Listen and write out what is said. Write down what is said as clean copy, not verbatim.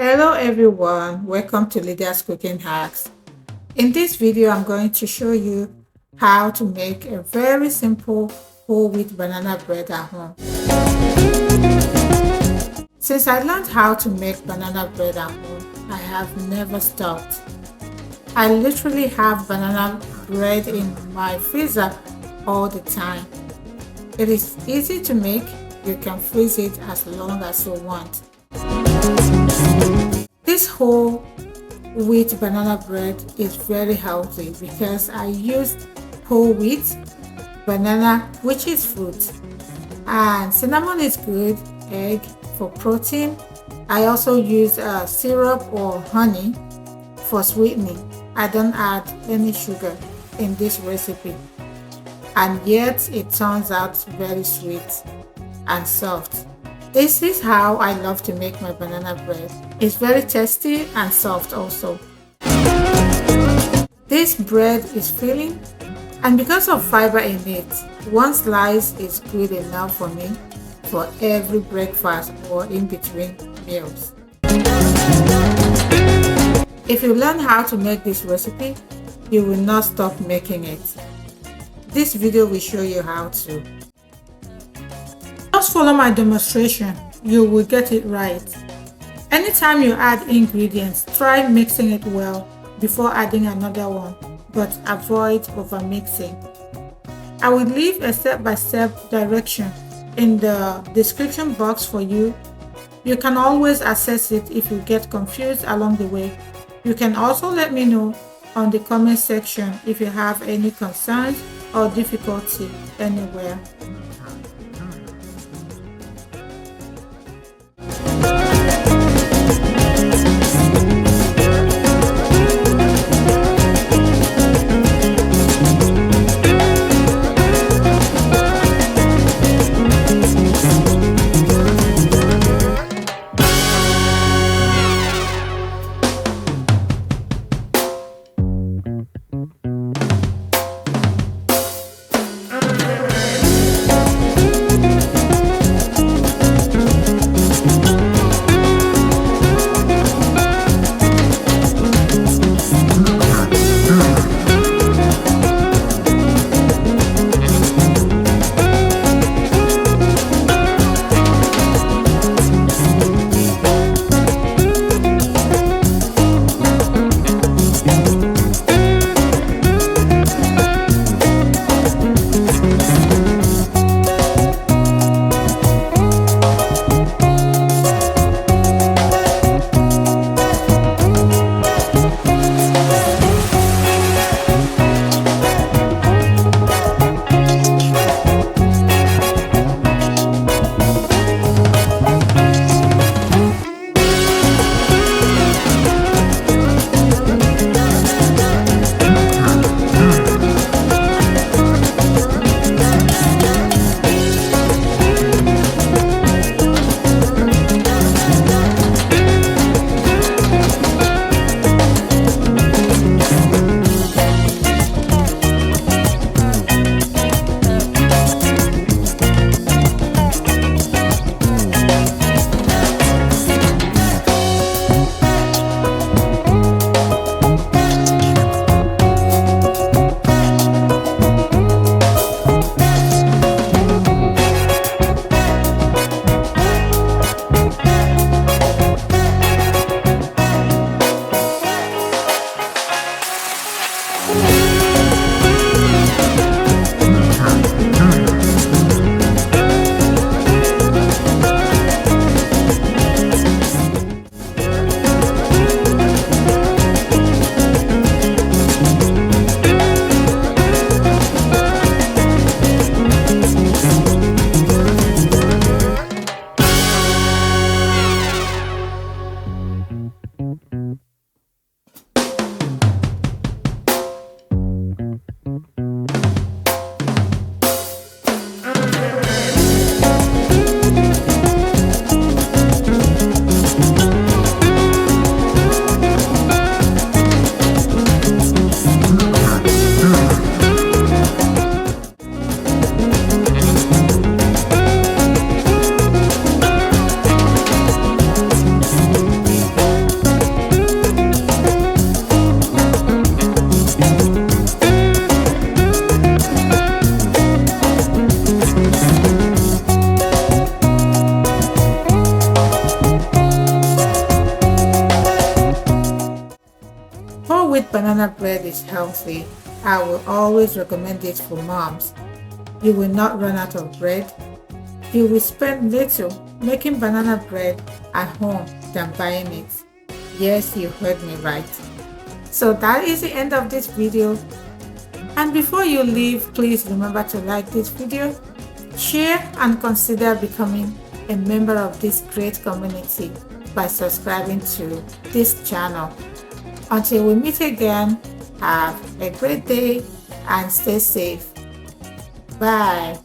Hello everyone, welcome to Lydia's Cooking Hacks. In this video, I'm going to show you how to make a very simple whole wheat banana bread at home. Since I learned how to make banana bread at home, I have never stopped. I literally have banana bread in my freezer all the time. It is easy to make, you can freeze it as long as you want. This whole wheat banana bread is very healthy because I used whole wheat, banana, which is fruit, and cinnamon is good, egg for protein. I also use syrup or honey for sweetening. I don't add any sugar in this recipe, and yet it turns out very sweet and soft. This is how I love to make my banana bread. It's very tasty and soft also. This bread is filling, and because of fiber in it, one slice is good enough for me for every breakfast or in between meals. If you learn how to make this recipe, you will not stop making it. This video will show you how to. Just follow my demonstration, you will get it right. Anytime you add ingredients, try mixing it well before adding another one, but avoid over mixing. I will leave a step-by-step direction in the description box for you. You can always access it if you get confused along the way. You can also let me know on the comment section if you have any concerns or difficulty anywhere. wheat banana bread is healthy. I will always recommend it for moms. You will not run out of bread. You will spend little making banana bread at home than buying it. Yes, you heard me right. So that is the end of this video. And before you leave, please remember to like this video, share, and consider becoming a member of this great community by subscribing to this channel. Until we meet again, have a great day and stay safe. Bye.